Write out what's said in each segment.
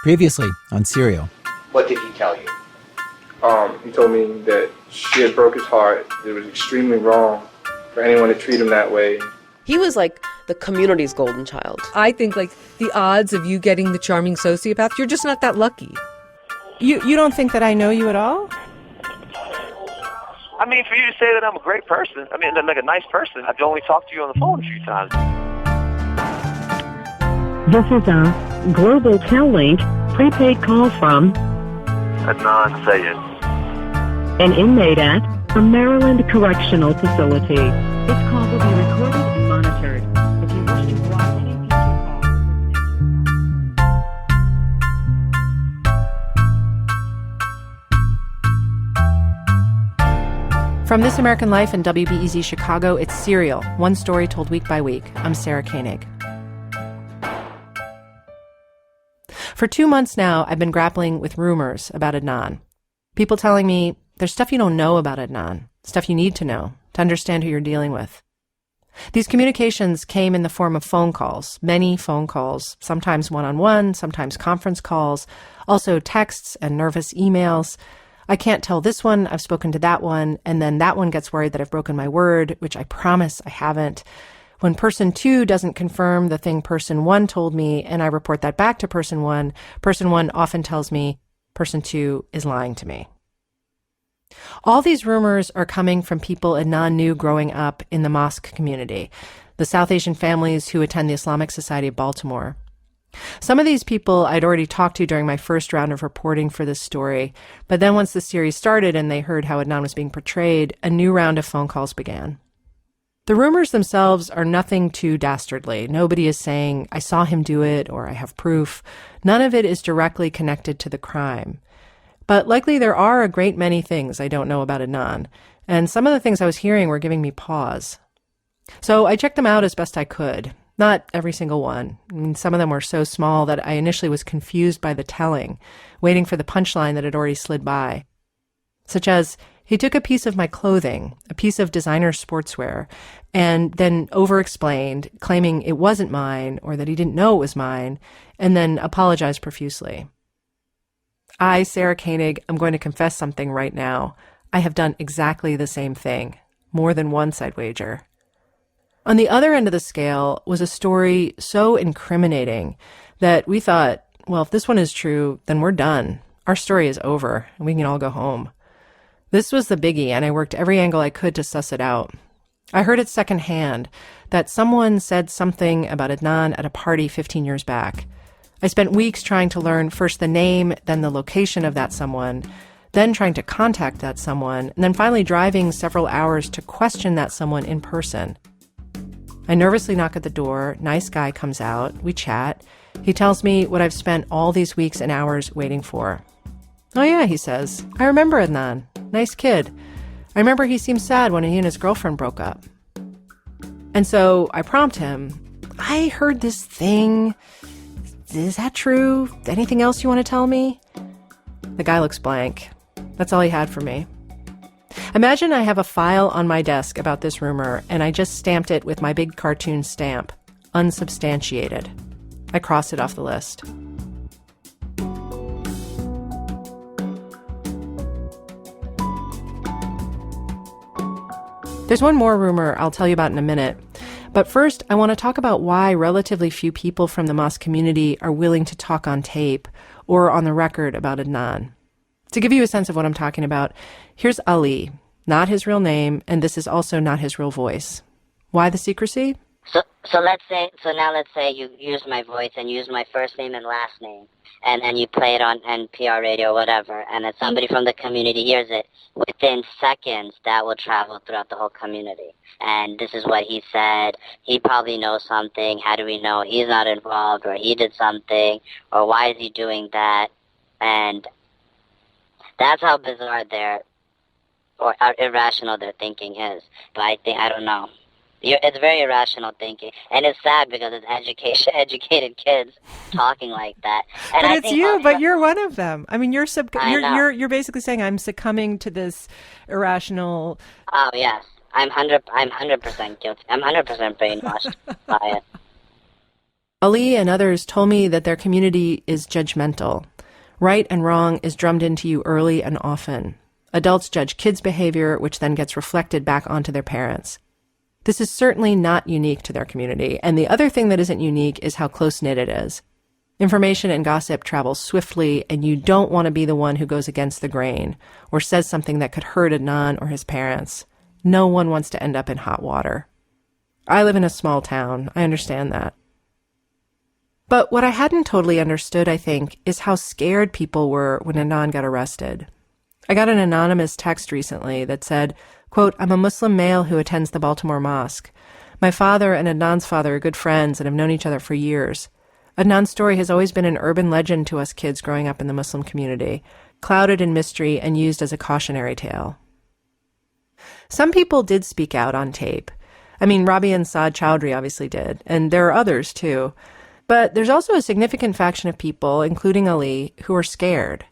Previously on Serial. What did he tell you? He told me that she had broke his heart. It was extremely wrong for anyone to treat him that way. He was like the community's golden child. I think like the odds of you getting the charming sociopath, you're just not that lucky. You don't think that I know you at all? I mean, for you to say that I'm a great person, I mean, like a nice person, I've only talked to you on the phone a few times. This is a Global Tel-Link prepaid call from Adnan Sayed. an inmate at a Maryland correctional facility. This call will be recorded and monitored. If you wish to block any future calls. From This American Life and WBEZ Chicago, it's Serial, one story told week by week. I'm Sarah Koenig. For 2 months now, I've been grappling with rumors about Adnan. People telling me there's stuff you don't know about Adnan, stuff you need to know to understand who you're dealing with. These communications came in the form of phone calls, many phone calls, sometimes one-on-one, sometimes conference calls, also texts and nervous emails. I can't tell this one, I've spoken to that one, and then that one gets worried that I've broken my word, which I promise I haven't. When person 2 doesn't confirm the thing person 1 told me, and I report that back to person 1 often tells me person 2 is lying to me. All these rumors are coming from people Adnan knew growing up in the mosque community, the South Asian families who attend the Islamic Society of Baltimore. Some of these people I'd already talked to during my first round of reporting for this story, but then once the series started and they heard how Adnan was being portrayed, a new round of phone calls began. The rumors themselves are nothing too dastardly. Nobody is saying, I saw him do it, or I have proof. None of it is directly connected to the crime. But likely there are a great many things I don't know about Adnan, and some of the things I was hearing were giving me pause. So I checked them out as best I could. Not every single one. I mean, some of them were so small that I initially was confused by the telling, waiting for the punchline that had already slid by. Such as, he took a piece of my clothing, a piece of designer sportswear, and then over-explained, claiming it wasn't mine or that he didn't know it was mine, and then apologized profusely. I, Sarah Koenig, am going to confess something right now. I have done exactly the same thing, more than once, I'd wager. On the other end of the scale was a story so incriminating that we thought, well, if this one is true, then we're done. Our story is over, and we can all go home. This was the biggie, and I worked every angle I could to suss it out. I heard it secondhand, that someone said something about Adnan at a party 15 years back. I spent weeks trying to learn first the name, then the location of that someone, then trying to contact that someone, and then finally driving several hours to question that someone in person. I nervously knock at the door. Nice guy comes out. We chat. He tells me what I've spent all these weeks and hours waiting for. Oh yeah, he says, I remember Adnan. Nice kid. I remember he seemed sad when he and his girlfriend broke up. And so I prompt him, I heard this thing. Is that true? Anything else you want to tell me? The guy looks blank. That's all he had for me. Imagine I have a file on my desk about this rumor, and I just stamped it with my big cartoon stamp, unsubstantiated. I crossed it off the list. There's one more rumor I'll tell you about in a minute. But first, I want to talk about why relatively few people from the mosque community are willing to talk on tape or on the record about Adnan. To give you a sense of what I'm talking about, here's Ali, not his real name, and this is also not his real voice. Why the secrecy? So let's say you use my voice and use my first name and last name, and you play it on NPR radio or whatever, and then somebody from the community hears it. Within seconds, that will travel throughout the whole community. And this is what he said. He probably knows something. How do we know he's not involved, or he did something, or why is he doing that? And that's how bizarre or irrational their thinking is. But I don't know. It's very irrational thinking, and it's sad because it's educated kids talking like that. And but I it's think you, also, but you're one of them. I mean, you're know. basically saying I'm succumbing to this irrational. Oh yes, I'm 100% guilty. I'm 100% brainwashed by it. Ali and others told me that their community is judgmental. Right and wrong is drummed into you early and often. Adults judge kids' behavior, which then gets reflected back onto their parents. This is certainly not unique to their community, and the other thing that isn't unique is how close-knit it is. Information and gossip travel swiftly, and you don't want to be the one who goes against the grain or says something that could hurt Adnan or his parents. No one wants to end up in hot water. I live in a small town. I understand that. But what I hadn't totally understood, I think, is how scared people were when Adnan got arrested. I got an anonymous text recently that said, quote, "I'm a Muslim male who attends the Baltimore mosque. My father and Adnan's father are good friends and have known each other for years. Adnan's story has always been an urban legend to us kids growing up in the Muslim community, clouded in mystery and used as a cautionary tale." Some people did speak out on tape. I mean, Rabi and Saad Chowdhury obviously did, and there are others too. But there's also a significant faction of people, including Ali, who are scared.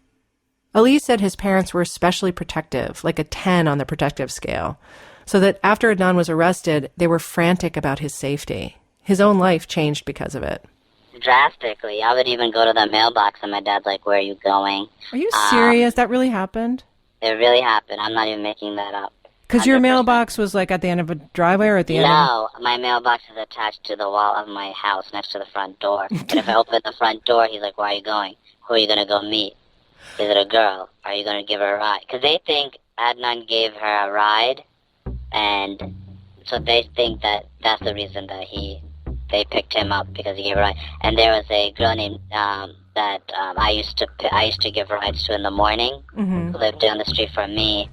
Ali said his parents were especially protective, like a 10 on the protective scale, so that after Adnan was arrested, they were frantic about his safety. His own life changed because of it. Drastically. I would even go to the mailbox and my dad's like, "Where are you going?" Are you serious? That really happened? It really happened. I'm not even making that up. Because your 100%. mailbox was like at the end of a driveway or at the end of No, my mailbox is attached to the wall of my house next to the front door. And if I open the front door, he's like, "Where are you going? Who are you going to go meet? Is it a girl? Are you going to give her a ride?" Because they think Adnan gave her a ride, and so they think that that's the reason that they picked him up, because he gave her a ride. And there was a girl named I used to give rides to in the morning, who lived down the street from me.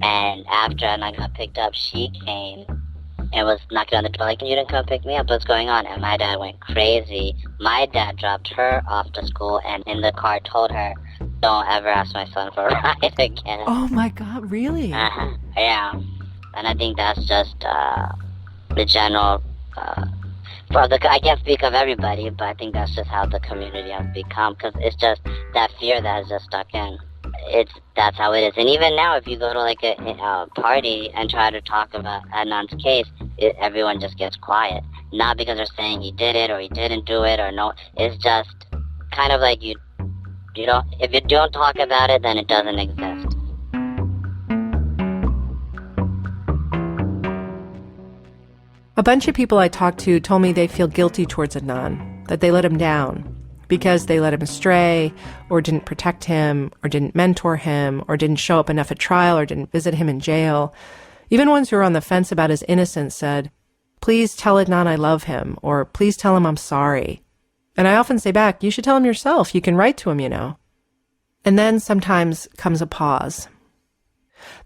And after Adnan got picked up, she came and was knocking on the door like, "You didn't come pick me up, what's going on?" And my dad went crazy. My dad dropped her off to school and in the car told her, "Don't ever ask my son for a ride again." Oh my God, really? Yeah. And I think that's just the general, I can't speak of everybody, but I think that's just how the community has become, because it's just that fear that has just stuck in. That's how it is. And even now, if you go to like a party and try to talk about Adnan's case, everyone just gets quiet. Not because they're saying he did it or he didn't do it or no. It's just kind of like you don't. If you don't talk about it, then it doesn't exist. A bunch of people I talked to told me they feel guilty towards Adnan, that they let him down because they let him astray, or didn't protect him, or didn't mentor him, or didn't show up enough at trial, or didn't visit him in jail. Even ones who were on the fence about his innocence said, "Please tell Adnan I love him," or "Please tell him I'm sorry." And I often say back, "You should tell him yourself. You can write to him, you know." And then sometimes comes a pause.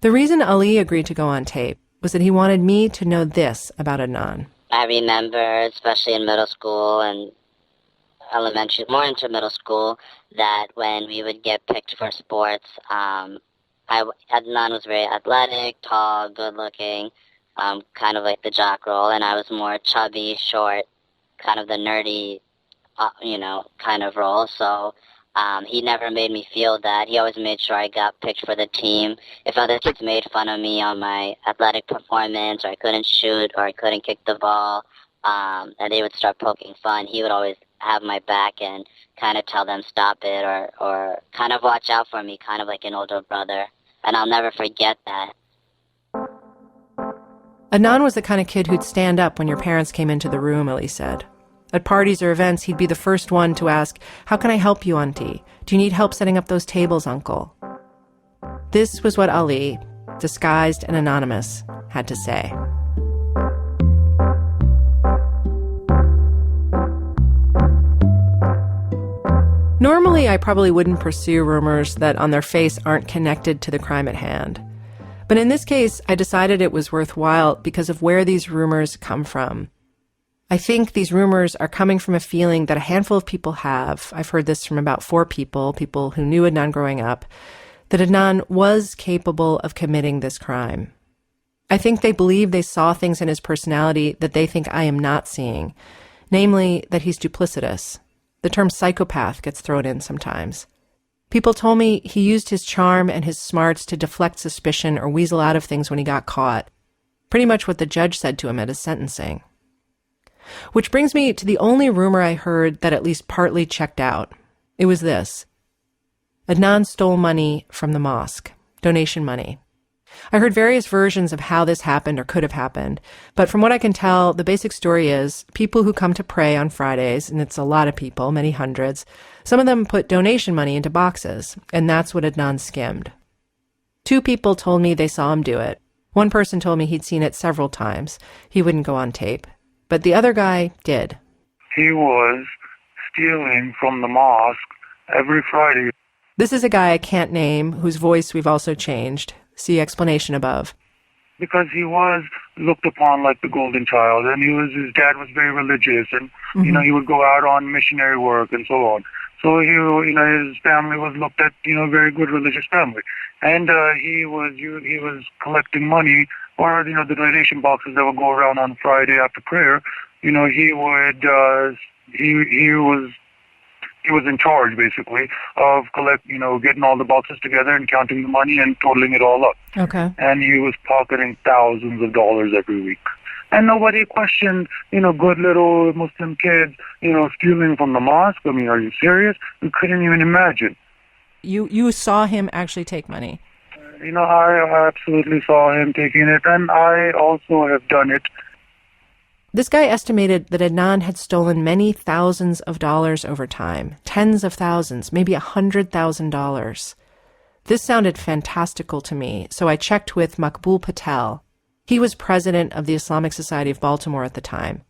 The reason Ali agreed to go on tape was that he wanted me to know this about Adnan. I remember, especially in middle school and elementary, more into middle school, that when we would get picked for sports, Adnan was very athletic, tall, good-looking, kind of like the jock role, and I was more chubby, short, kind of the nerdy, kind of role. So he never made me feel that. He always made sure I got picked for the team. If other kids made fun of me on my athletic performance, or I couldn't shoot, or I couldn't kick the ball, and they would start poking fun, he would always have my back and kind of tell them stop it, or kind of watch out for me, kind of like an older brother. And I'll never forget that. Adnan was the kind of kid who'd stand up when your parents came into the room, Ellie said. At parties or events, he'd be the first one to ask, "How can I help you, Auntie? Do you need help setting up those tables, Uncle?" This was what Ali, disguised and anonymous, had to say. Normally, I probably wouldn't pursue rumors that on their face aren't connected to the crime at hand. But in this case, I decided it was worthwhile because of where these rumors come from. I think these rumors are coming from a feeling that a handful of people have. I've heard this from about 4 people who knew Adnan growing up, that Adnan was capable of committing this crime. I think they believe they saw things in his personality that they think I am not seeing, namely that he's duplicitous. The term psychopath gets thrown in sometimes. People told me he used his charm and his smarts to deflect suspicion or weasel out of things when he got caught. Pretty much what the judge said to him at his sentencing. Which brings me to the only rumor I heard that at least partly checked out. It was this. Adnan stole money from the mosque, donation money. I heard various versions of how this happened or could have happened, but from what I can tell, the basic story is people who come to pray on Fridays, and it's a lot of people, many hundreds, some of them put donation money into boxes, and that's what Adnan skimmed. 2 people told me they saw him do it. One person told me he'd seen it several times. He wouldn't go on tape. But the other guy did. He was stealing from the mosque every Friday. This is a guy I can't name, whose voice we've also changed. See explanation above. Because he was looked upon like the golden child, and his dad was very religious, and he would go out on missionary work and so on. So his family was looked at, very good religious family, and he was collecting money, or the donation boxes that would go around on Friday after prayer. He was in charge basically of getting all the boxes together and counting the money and totaling it all up. Okay. And he was pocketing thousands of dollars every week. And nobody questioned, good little Muslim kids, stealing from the mosque. I mean, are you serious? We couldn't even imagine. You saw him actually take money? I absolutely saw him taking it, and I also have done it. This guy estimated that Adnan had stolen many thousands of dollars over time, tens of thousands, maybe $100,000. This sounded fantastical to me, so I checked with Maqbool Patel. He was president of the Islamic Society of Baltimore at the time.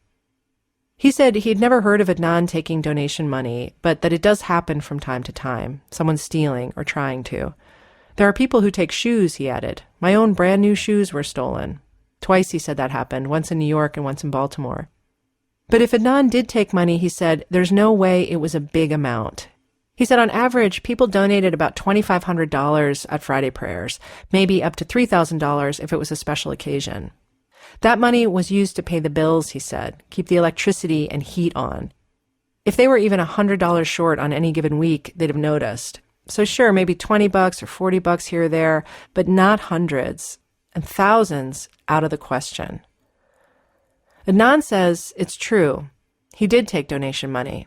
He said he'd never heard of Adnan taking donation money, but that it does happen from time to time, someone stealing or trying to. There are people who take shoes, he added. My own brand new shoes were stolen. Twice he said that happened, once in New York and once in Baltimore. But if Adnan did take money, he said, there's no way it was a big amount. He said on average, people donated about $2,500 at Friday prayers, maybe up to $3,000 if it was a special occasion. That money was used to pay the bills, he said, keep the electricity and heat on. If they were even $100 short on any given week, they'd have noticed. So sure, maybe $20 or $40 here or there, but not hundreds. And thousands out of the question. Adnan says it's true. He did take donation money.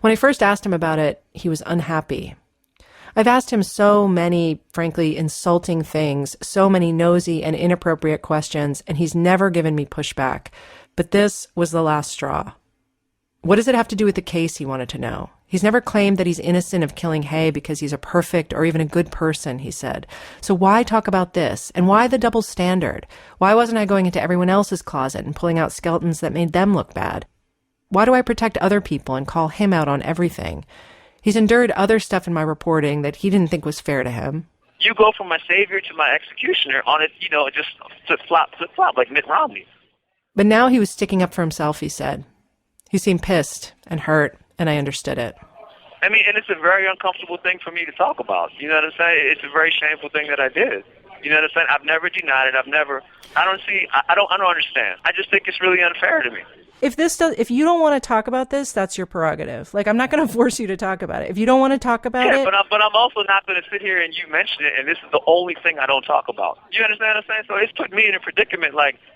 When I first asked him about it, he was unhappy. I've asked him so many, frankly, insulting things, so many nosy and inappropriate questions, and he's never given me pushback. But this was the last straw. What does it have to do with the case, he wanted to know. He's never claimed that he's innocent of killing Hay because he's a perfect or even a good person, he said. So why talk about this? And why the double standard? Why wasn't I going into everyone else's closet and pulling out skeletons that made them look bad? Why do I protect other people and call him out on everything? He's endured other stuff in my reporting that he didn't think was fair to him. You go from my savior to my executioner on it, just flip-flop, like Mitt Romney. But now he was sticking up for himself, he said. He seemed pissed and hurt, and I understood it. I mean, and it's a very uncomfortable thing for me to talk about. You know what I'm saying? It's a very shameful thing that I did. You know what I'm saying? I've never denied it. I don't understand. I just think it's really unfair to me. If you don't want to talk about this, that's your prerogative. Like, I'm not going to force you to talk about it. If you don't want to talk about it... But I'm also not going to sit here and you mention it, and this is the only thing I don't talk about. You understand what I'm saying? So it's put me in a predicament,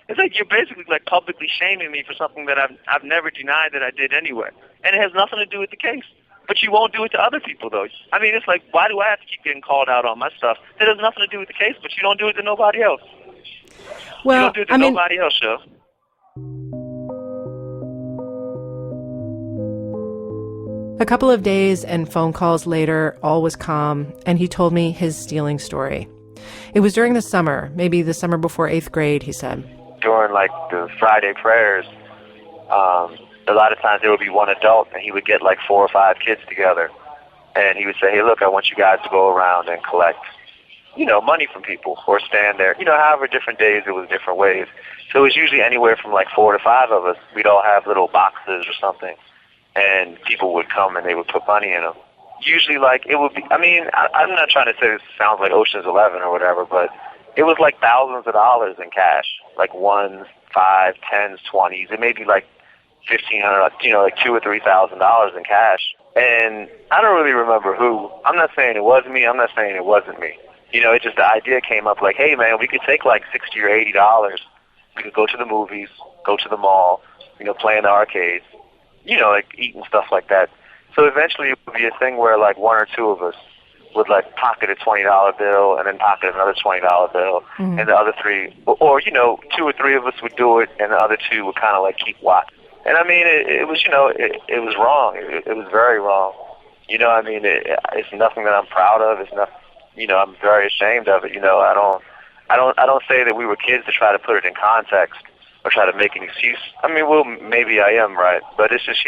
it's like you're basically, publicly shaming me for something that I've never denied that I did anyway. And it has nothing to do with the case. But you won't do it to other people, though. I mean, it's like, why do I have to keep getting called out on my stuff? That has nothing to do with the case, but you don't do it to nobody else. Well, you don't do it to nobody else, Joe. A couple of days and phone calls later, all was calm, and he told me his stealing story. It was during the summer, maybe the summer before 8th grade, he said. During, the Friday prayers, a lot of times there would be one adult, and he would get, 4 or 5 kids together. And he would say, hey, look, I want you guys to go around and collect, money from people or stand there. However different days, it was different ways. So it was usually anywhere from, 4 to 5 of us. We'd all have little boxes or something. And people would come and they would put money in them. Usually, it would be, I'm not trying to say this sounds like Ocean's 11 or whatever, but it was thousands of dollars in cash, 1s, 5s, 10s, 20s. It may be $1,500, $2,000 or $3,000 in cash. And I don't really remember who. I'm not saying it was me. I'm not saying it wasn't me. It just, the idea came up hey man, we could take $60 or $80. We could go to the movies, go to the mall, playing the arcades, like eating stuff like that. So eventually it would be a thing where like one or two of us would like pocket a $20 bill and then pocket another $20 bill, and the other three, or two or three of us would do it, and the other two would kind of like keep watch. And I mean, it was it was wrong. It was very wrong. It's nothing that I'm proud of. It's not. I'm very ashamed of it. I don't say that we were kids to try to put it in context or try to make an excuse. I mean, well, maybe I am right, but it's just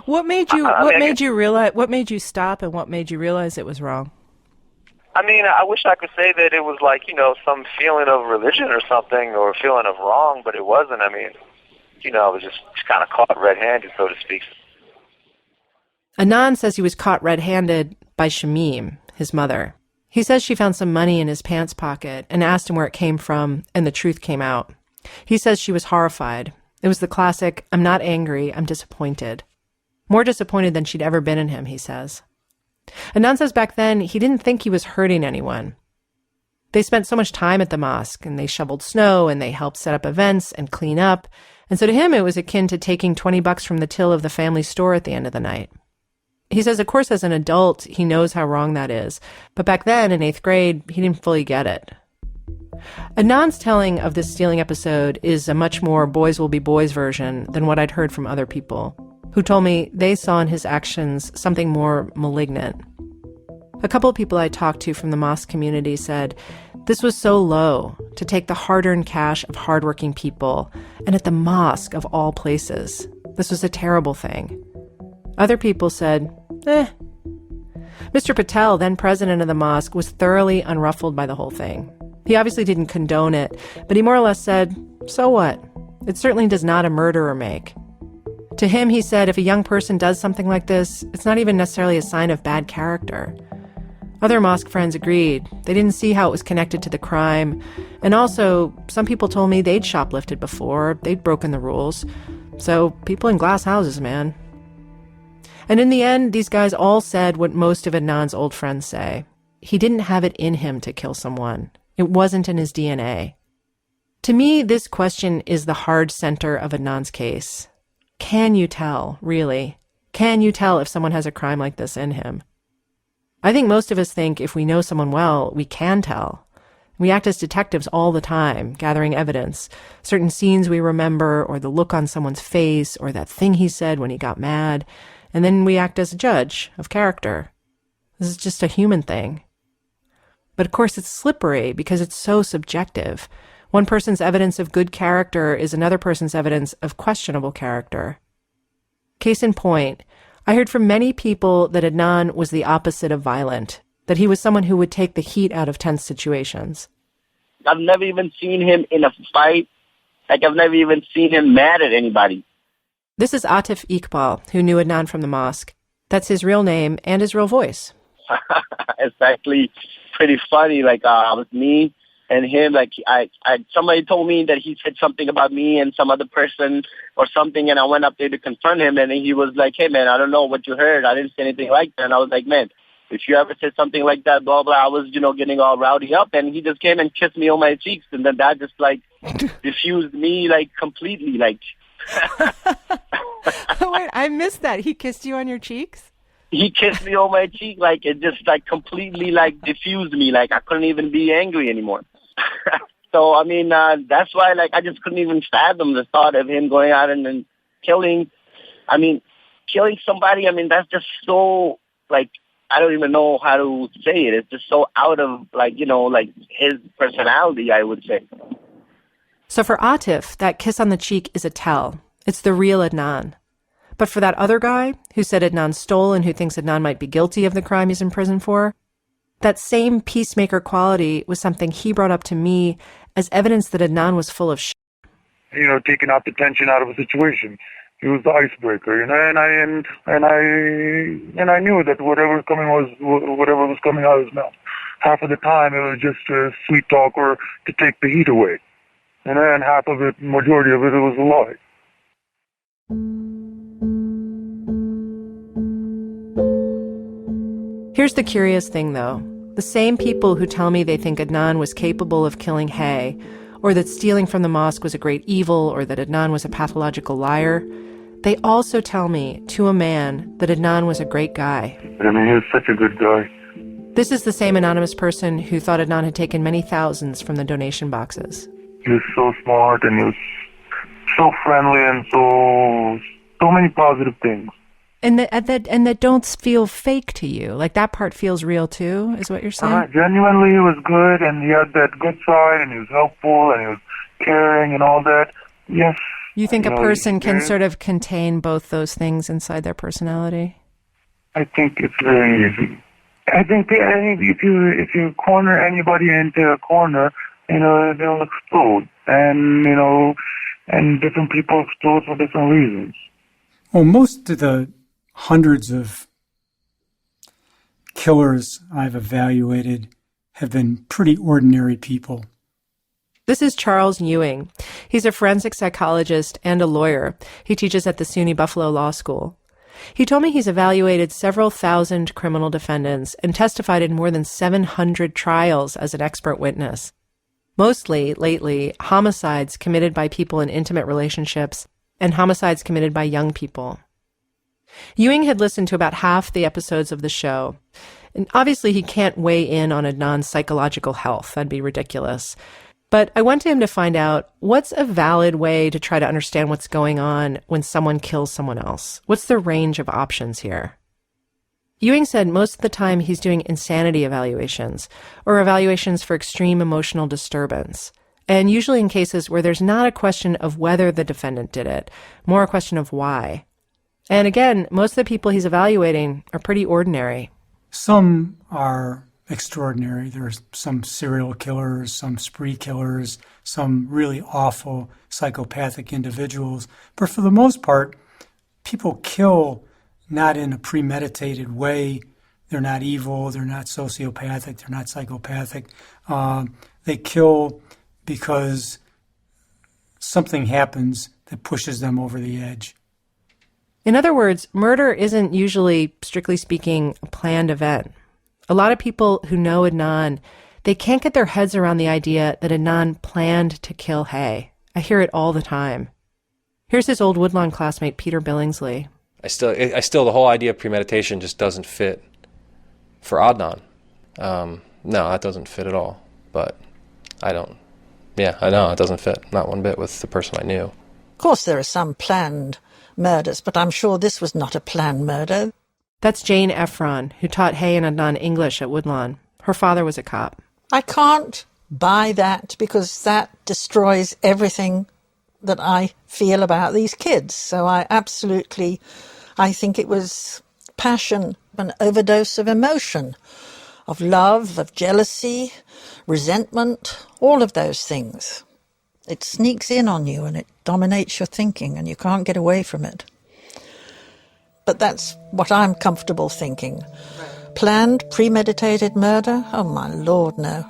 What made you realize? What made you stop, and what made you realize it was wrong? I mean, I wish I could say that it was like some feeling of religion or something, or a feeling of wrong, but it wasn't. I mean, I was just kind of caught red-handed, so to speak. Adnan says he was caught red-handed by Shamim, his mother. He says she found some money in his pants pocket and asked him where it came from, and the truth came out. He says she was horrified. It was the classic, I'm not angry, I'm disappointed. More disappointed than she'd ever been in him, he says. Adnan says back then he didn't think he was hurting anyone. They spent so much time at the mosque, and they shoveled snow, and they helped set up events and clean up. And so to him, it was akin to taking $20 from the till of the family store at the end of the night. He says, of course, as an adult, he knows how wrong that is. But back then, in 8th grade, he didn't fully get it. Adnan's telling of this stealing episode is a much more boys will be boys version than what I'd heard from other people, who told me they saw in his actions something more malignant. A couple of people I talked to from the mosque community said, this was so low, to take the hard-earned cash of hardworking people, and at the mosque of all places. This was a terrible thing. Other people said, Mr. Patel, then president of the mosque, was thoroughly unruffled by the whole thing. He obviously didn't condone it, but he more or less said, so what? It certainly does not a murderer make. To him, he said, if a young person does something like this, it's not even necessarily a sign of bad character. Other mosque friends agreed. They didn't see how it was connected to the crime. And also, some people told me they'd shoplifted before, they'd broken the rules. So, people in glass houses, man. And in the end, these guys all said what most of Adnan's old friends say. He didn't have it in him to kill someone. It wasn't in his DNA. To me, this question is the hard center of Adnan's case. Can you tell, really? Can you tell if someone has a crime like this in him? I think most of us think if we know someone well, we can tell. We act as detectives all the time, gathering evidence, certain scenes we remember, or the look on someone's face, or that thing he said when he got mad, and then we act as a judge of character. This is just a human thing. But of course it's slippery because it's so subjective. One person's evidence of good character is another person's evidence of questionable character. Case in point, I heard from many people that Adnan was the opposite of violent, that he was someone who would take the heat out of tense situations. I've never even seen him in a fight. I've never even seen him mad at anybody. This is Atif Iqbal, who knew Adnan from the mosque. That's his real name and his real voice. It's actually pretty funny. It was me and him. Somebody told me that he said something about me and some other person or something, and I went up there to confront him, and he was like, hey, man, I don't know what you heard. I didn't say anything like that. And I was like, man, if you ever said something like that, blah, blah, I was, getting all rowdy up, and he just came and kissed me on my cheeks, and then that just, diffused me, completely, Wait, I missed that. He kissed you on your cheeks? He kissed me on my cheek, it just, completely, diffused me, I couldn't even be angry anymore. So, I mean, that's why, I just couldn't even fathom the thought of him going out and killing, killing somebody, that's just so, I don't even know how to say it. It's just so out of, his personality, I would say. So for Atif, that kiss on the cheek is a tell. It's the real Adnan. But for that other guy, who said Adnan stole and who thinks Adnan might be guilty of the crime he's in prison for, that same peacemaker quality was something he brought up to me as evidence that Adnan was full of shit. Taking out the tension out of a situation. He was the icebreaker, and I knew that whatever was coming out of his mouth, half of the time it was just sweet talk or to take the heat away, and half of it, majority of it was a lie. Here's the curious thing, though. The same people who tell me they think Adnan was capable of killing Hay or that stealing from the mosque was a great evil, or that Adnan was a pathological liar, they also tell me, to a man, that Adnan was a great guy. I mean, he was such a good guy. This is the same anonymous person who thought Adnan had taken many thousands from the donation boxes. He was so smart, and he was so friendly, and so many positive things. And that don't feel fake to you. Like, that part feels real too, is what you're saying? Genuinely, he was good, and he had that good side, and he was helpful, and he was caring, and all that. Yes. You think a person can sort of contain both those things inside their personality? I think it's very easy. I think if you corner anybody into a corner, they'll explode, and different people explode for different reasons. Well, most of the hundreds of killers I've evaluated have been pretty ordinary people. This is Charles Ewing. He's a forensic psychologist and a lawyer. He teaches at the SUNY Buffalo Law School. He told me he's evaluated several thousand criminal defendants and testified in more than 700 trials as an expert witness. Mostly, lately, homicides committed by people in intimate relationships and homicides committed by young people. Ewing had listened to about half the episodes of the show. And obviously, he can't weigh in on Adnan's psychological health. That'd be ridiculous. But I went to him to find out, what's a valid way to try to understand what's going on when someone kills someone else? What's the range of options here? Ewing said most of the time he's doing insanity evaluations, or evaluations for extreme emotional disturbance, and usually in cases where there's not a question of whether the defendant did it, more a question of why. And again, most of the people he's evaluating are pretty ordinary. Some are extraordinary. There's some serial killers, some spree killers, some really awful psychopathic individuals. But for the most part, people kill not in a premeditated way. They're not evil, they're not sociopathic, they're not psychopathic. They kill because something happens that pushes them over the edge. In other words, murder isn't usually, strictly speaking, a planned event. A lot of people who know Adnan, they can't get their heads around the idea that Adnan planned to kill Hay. I hear it all the time. Here's his old Woodlawn classmate, Peter Billingsley. I still, the whole idea of premeditation just doesn't fit for Adnan. No, that doesn't fit at all. But I know it doesn't fit, not one bit, with the person I knew. Of course, there are some planned murders, but I'm sure this was not a planned murder. That's Jane Efron, who taught Hay and Adnan English at Woodlawn. Her father was a cop. I can't buy that because that destroys everything that I feel about these kids. So I think it was passion, an overdose of emotion, of love, of jealousy, resentment, all of those things. It sneaks in on you and it dominates your thinking and you can't get away from it. But that's what I'm comfortable thinking. Planned, premeditated murder? Oh, my Lord, no.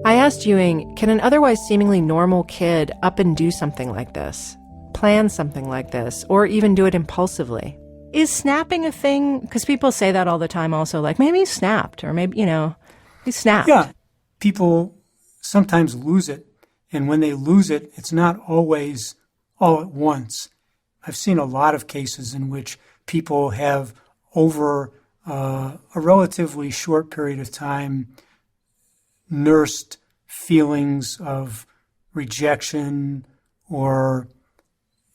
I asked Ewing, can an otherwise seemingly normal kid up and do something like this? Plan something like this? Or even do it impulsively? Is snapping a thing? Because people say that all the time also, like, maybe he snapped, or maybe, he snapped. Yeah, people sometimes lose it. And when they lose it, it's not always all at once. I've seen a lot of cases in which people have, over a relatively short period of time, nursed feelings of rejection or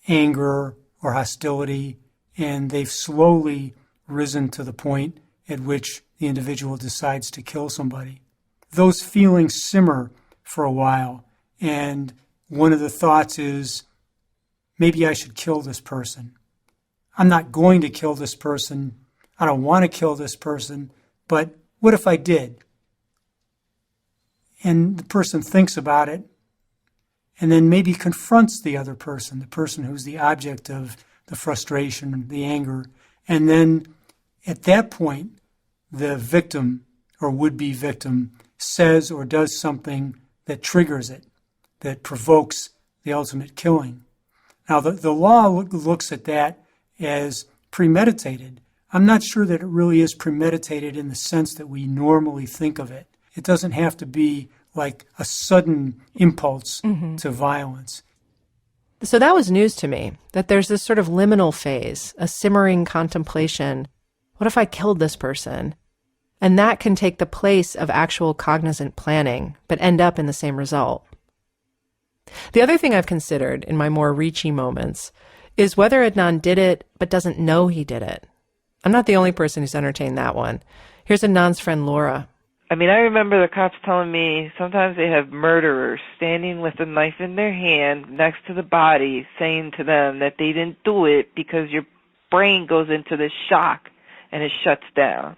anger or hostility, and they've slowly risen to the point at which the individual decides to kill somebody. Those feelings simmer for a while. And one of the thoughts is, maybe I should kill this person. I'm not going to kill this person. I don't want to kill this person. But what if I did? And the person thinks about it and then maybe confronts the other person, the person who's the object of the frustration, the anger. And then at that point, the victim or would-be victim says or does something that triggers it, that provokes the ultimate killing. Now, the law looks at that as premeditated. I'm not sure that it really is premeditated in the sense that we normally think of it. It doesn't have to be like a sudden impulse to violence. So that was news to me, that there's this sort of liminal phase, a simmering contemplation. What if I killed this person? And that can take the place of actual cognizant planning, but end up in the same result. The other thing I've considered in my more reachy moments is whether Adnan did it, but doesn't know he did it. I'm not the only person who's entertained that one. Here's Adnan's friend Laura. I mean, I remember the cops telling me sometimes they have murderers standing with a knife in their hand next to the body saying to them that they didn't do it because your brain goes into this shock and it shuts down.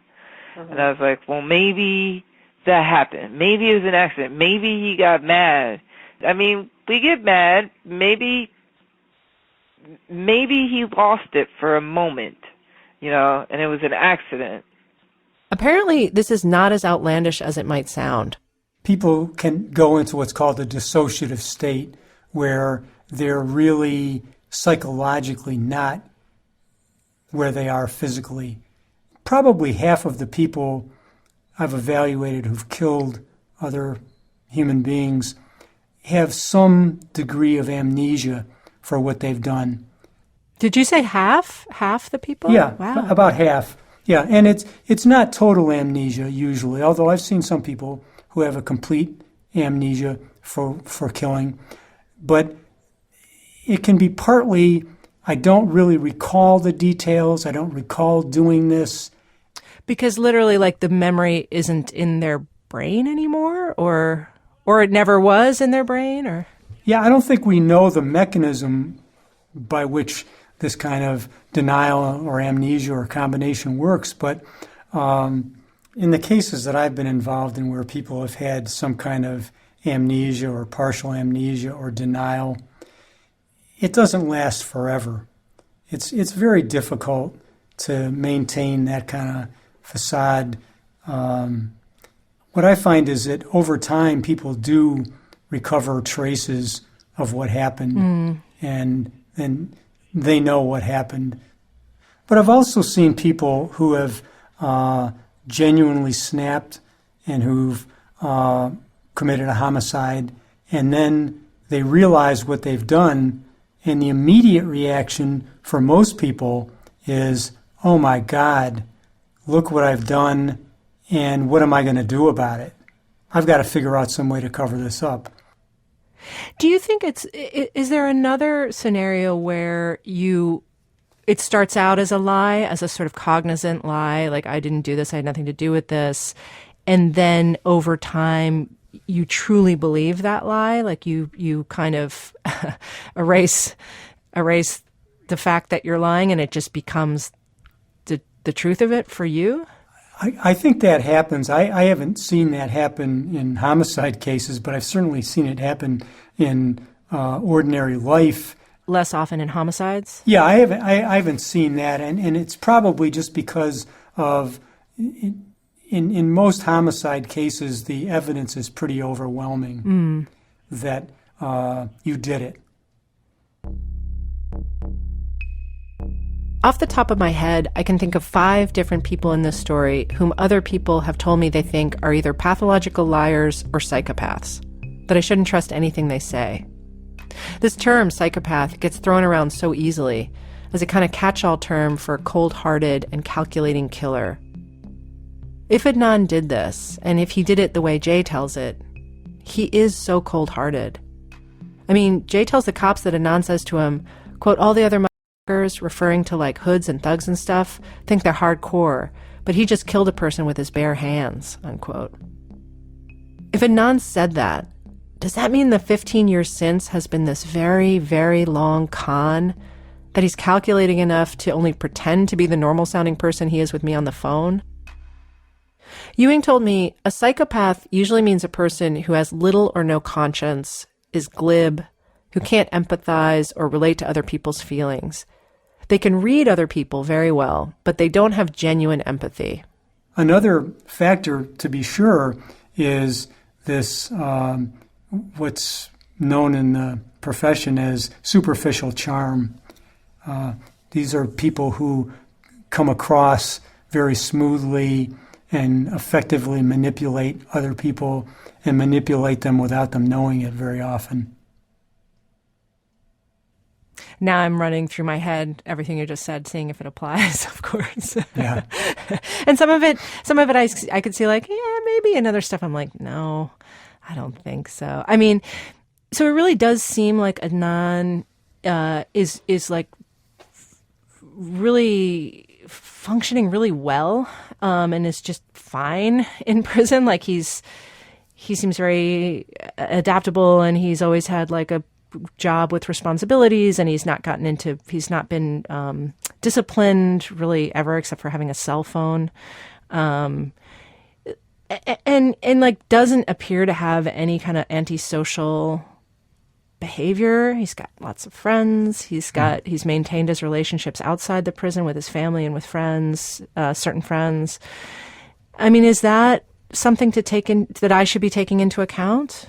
And I was like, well, maybe that happened. Maybe it was an accident. Maybe he got mad. I mean, we get mad. Maybe he lost it for a moment, and it was an accident. Apparently, this is not as outlandish as it might sound. People can go into what's called a dissociative state where they're really psychologically not where they are physically. Probably half of the people I've evaluated who've killed other human beings have some degree of amnesia for what they've done. Did you say half? Half the people? Yeah, wow. About half. Yeah, and it's not total amnesia usually, although I've seen some people who have a complete amnesia for killing. But it can be partly, I don't really recall the details, I don't recall doing this. Because literally, like, the memory isn't in their brain anymore, or it never was in their brain, or? Yeah, I don't think we know the mechanism by which this kind of denial or amnesia or combination works, but in the cases that I've been involved in where people have had some kind of amnesia or partial amnesia or denial, it doesn't last forever. It's very difficult to maintain that kind of facade. What I find is that over time people do recover traces of what happened, and they know what happened. But I've also seen people who have genuinely snapped and who've committed a homicide, and then they realize what they've done, and the immediate reaction for most people is, oh my God, look what I've done, and what am I going to do about it? I've got to figure out some way to cover this up. Do you think is there another scenario where it starts out as a lie, as a sort of cognizant lie, like I didn't do this, I had nothing to do with this, and then over time you truly believe that lie, like you kind of erase the fact that you're lying and it just becomes the truth of it for you? I think that happens. I haven't seen that happen in homicide cases, but I've certainly seen it happen in ordinary life. Less often in homicides? Yeah, I haven't seen that, and it's probably just because of in most homicide cases the evidence is pretty overwhelming that you did it. Off the top of my head, I can think of 5 different people in this story whom other people have told me they think are either pathological liars or psychopaths, that I shouldn't trust anything they say. This term, psychopath, gets thrown around so easily as a kind of catch-all term for a cold-hearted and calculating killer. If Adnan did this, and if he did it the way Jay tells it, he is so cold-hearted. I mean, Jay tells the cops that Adnan says to him, quote, all the other referring to like hoods and thugs and stuff, think they're hardcore, but he just killed a person with his bare hands, unquote. If Adnan said that, does that mean the 15 years since has been this very, very long con, that he's calculating enough to only pretend to be the normal-sounding person he is with me on the phone? Ewing told me a psychopath usually means a person who has little or no conscience, is glib, who can't empathize or relate to other people's feelings. They can read other people very well, but they don't have genuine empathy. Another factor, to be sure, is this what's known in the profession as superficial charm. These are people who come across very smoothly and effectively manipulate other people and manipulate them without them knowing it very often. Now I'm running through my head everything you just said, seeing if it applies, of course. Yeah. And some of it I could see like, yeah, maybe, and other stuff I'm like, no, I don't think so. I mean, so it really does seem like Adnan is like really functioning really well, and is just fine in prison. Like he seems very adaptable, and he's always had like a job with responsibilities, and he's not been disciplined really ever, except for having a cell phone, and like doesn't appear to have any kind of antisocial behavior. He's got lots of friends. He's maintained his relationships outside the prison with his family and with friends, certain friends. I mean, is that something that I should be taking into account?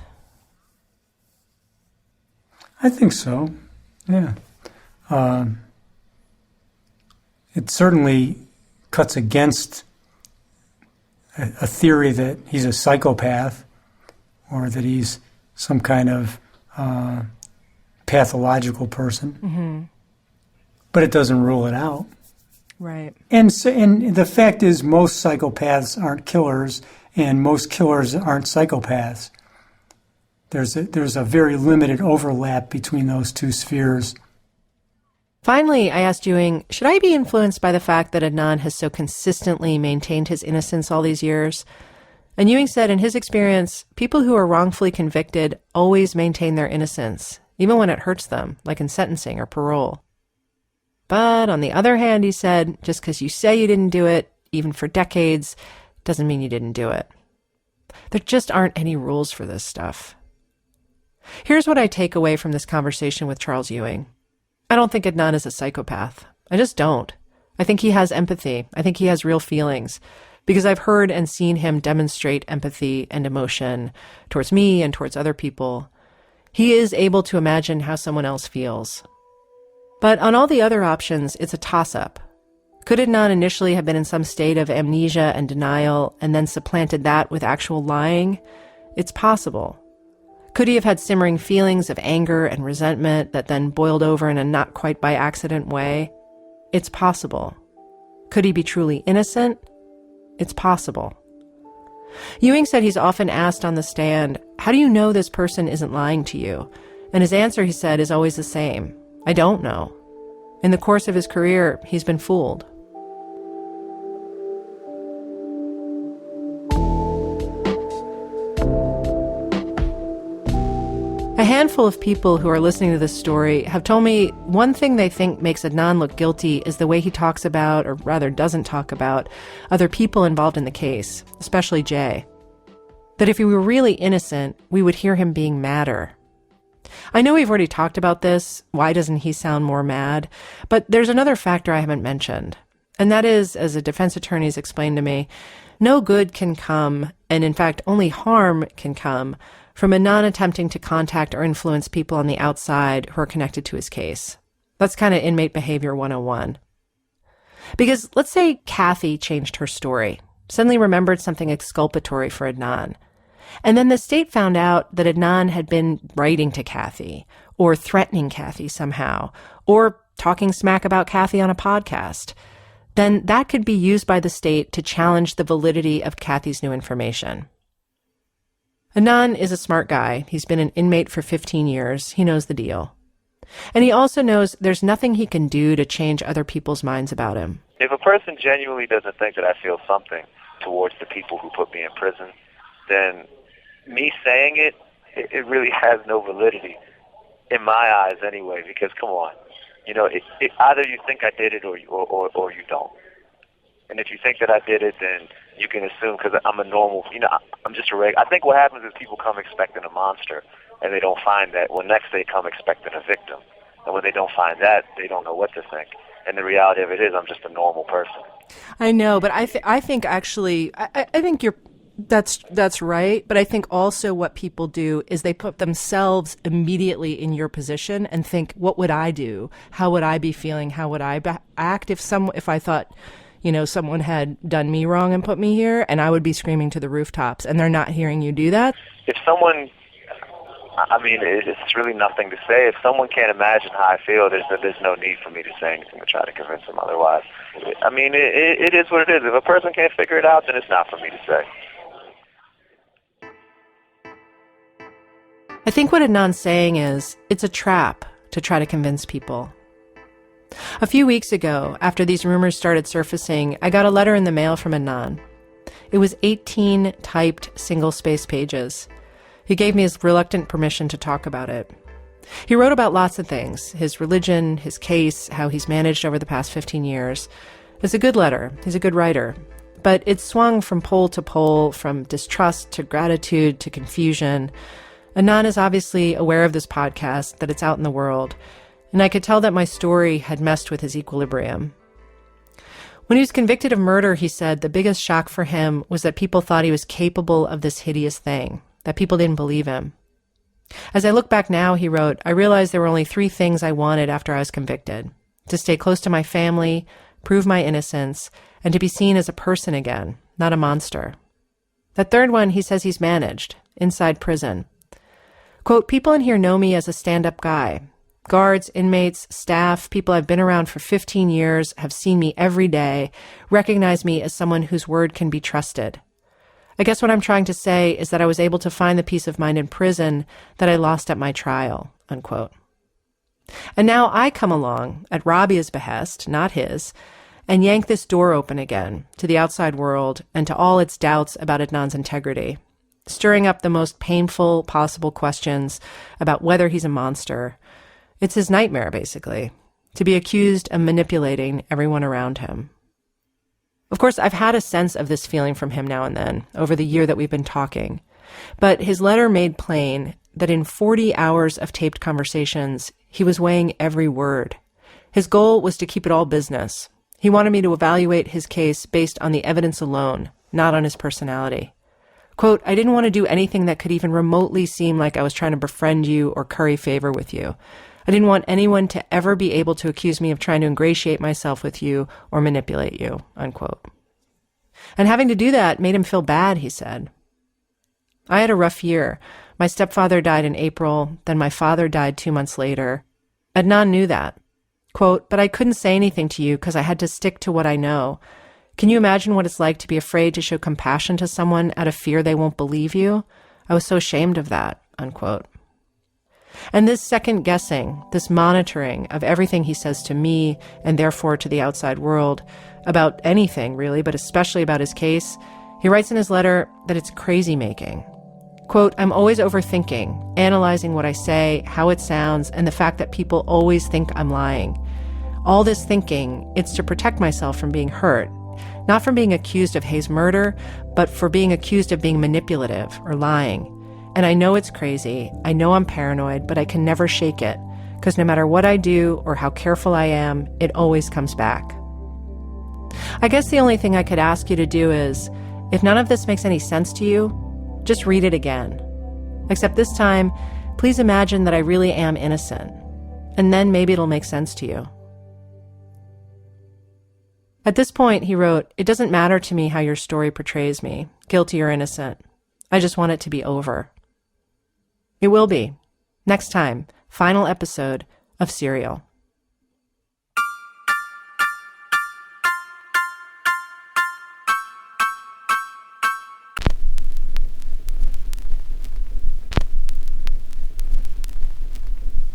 I think so. Yeah. It certainly cuts against a theory that he's a psychopath or that he's some kind of pathological person. Mm-hmm. But it doesn't rule it out. Right. And the fact is most psychopaths aren't killers, and most killers aren't psychopaths. There's a very limited overlap between those two spheres. Finally, I asked Ewing, should I be influenced by the fact that Adnan has so consistently maintained his innocence all these years? And Ewing said in his experience, people who are wrongfully convicted always maintain their innocence, even when it hurts them, like in sentencing or parole. But on the other hand, he said, just because you say you didn't do it, even for decades, doesn't mean you didn't do it. There just aren't any rules for this stuff. Here's what I take away from this conversation with Charles Ewing. I don't think Adnan is a psychopath. I just don't. I think he has empathy. I think he has real feelings, because I've heard and seen him demonstrate empathy and emotion towards me and towards other people. He is able to imagine how someone else feels. But on all the other options, it's a toss-up. Could Adnan initially have been in some state of amnesia and denial and then supplanted that with actual lying? It's possible. Could he have had simmering feelings of anger and resentment that then boiled over in a not quite by accident way? It's possible. Could he be truly innocent? It's possible. Ewing said he's often asked on the stand, how do you know this person isn't lying to you? And his answer, he said, is always the same. I don't know. In the course of his career, he's been fooled. A handful of people who are listening to this story have told me one thing they think makes Adnan look guilty is the way he talks about, or rather doesn't talk about, other people involved in the case, especially Jay. That if he were really innocent, we would hear him being madder. I know we've already talked about this, why doesn't he sound more mad? But there's another factor I haven't mentioned. And that is, as a defense attorney's explained to me, no good can come, and in fact only harm can come, from Adnan attempting to contact or influence people on the outside who are connected to his case. That's kind of inmate behavior 101. Because let's say Kathy changed her story, suddenly remembered something exculpatory for Adnan. And then the state found out that Adnan had been writing to Kathy, or threatening Kathy somehow, or talking smack about Kathy on a podcast. Then that could be used by the state to challenge the validity of Kathy's new information. Adnan is a smart guy. He's been an inmate for 15 years. He knows the deal. And he also knows there's nothing he can do to change other people's minds about him. If a person genuinely doesn't think that I feel something towards the people who put me in prison, then me saying it really has no validity, in my eyes anyway, because come on, either you think I did it or you don't. And if you think that I did it, then you can assume, because I'm a normal, I'm just a regular. I think what happens is people come expecting a monster, and they don't find that. Well, next they come expecting a victim. And when they don't find that, they don't know what to think. And the reality of it is I'm just a normal person. I know, but I think actually, I think That's right. But I think also what people do is they put themselves immediately in your position and think, what would I do? How would I be feeling? How would I act if I thought, someone had done me wrong and put me here, and I would be screaming to the rooftops, and they're not hearing you do that? If someone, it's really nothing to say. If someone can't imagine how I feel, there's no need for me to say anything to try to convince them otherwise. It is what it is. If a person can't figure it out, then it's not for me to say. I think what Adnan's saying is, it's a trap to try to convince people. A few weeks ago, after these rumors started surfacing, I got a letter in the mail from Adnan. It was 18 typed single-space pages. He gave me his reluctant permission to talk about it. He wrote about lots of things, his religion, his case, how he's managed over the past 15 years. It's a good letter. He's a good writer. But it swung from pole to pole, from distrust to gratitude to confusion. Adnan is obviously aware of this podcast, that it's out in the world, and I could tell that my story had messed with his equilibrium. When he was convicted of murder, he said the biggest shock for him was that people thought he was capable of this hideous thing, that people didn't believe him. As I look back now, he wrote, I realized there were only 3 things I wanted after I was convicted: to stay close to my family, prove my innocence, and to be seen as a person again, not a monster. That third one, he says he's managed, inside prison. Quote, people in here know me as a stand-up guy. Guards, inmates, staff, people I've been around for 15 years, have seen me every day, recognize me as someone whose word can be trusted. I guess what I'm trying to say is that I was able to find the peace of mind in prison that I lost at my trial, unquote. And now I come along, at Rabia's behest, not his, and yank this door open again to the outside world and to all its doubts about Adnan's integrity, stirring up the most painful possible questions about whether he's a monster. It's his nightmare, basically, to be accused of manipulating everyone around him. Of course, I've had a sense of this feeling from him now and then, over the year that we've been talking. But his letter made plain that in 40 hours of taped conversations, he was weighing every word. His goal was to keep it all business. He wanted me to evaluate his case based on the evidence alone, not on his personality. Quote, I didn't want to do anything that could even remotely seem like I was trying to befriend you or curry favor with you. I didn't want anyone to ever be able to accuse me of trying to ingratiate myself with you or manipulate you, unquote. And having to do that made him feel bad, he said. I had a rough year. My stepfather died in April, then my father died 2 months later. Adnan knew that. Quote, but I couldn't say anything to you because I had to stick to what I know. Can you imagine what it's like to be afraid to show compassion to someone out of fear they won't believe you? I was so ashamed of that, unquote. And this second guessing, this monitoring of everything he says to me and therefore to the outside world about anything really, but especially about his case, he writes in his letter that it's crazy making. Quote, I'm always overthinking, analyzing what I say, how it sounds, and the fact that people always think I'm lying. All this thinking, it's to protect myself from being hurt, not from being accused of Hayes' murder, but for being accused of being manipulative or lying. And I know it's crazy, I know I'm paranoid, but I can never shake it, because no matter what I do or how careful I am, it always comes back. I guess the only thing I could ask you to do is, if none of this makes any sense to you, just read it again. Except this time, please imagine that I really am innocent, and then maybe it'll make sense to you. At this point, he wrote, it doesn't matter to me how your story portrays me, guilty or innocent. I just want it to be over. It will be. Next time, final episode of Serial.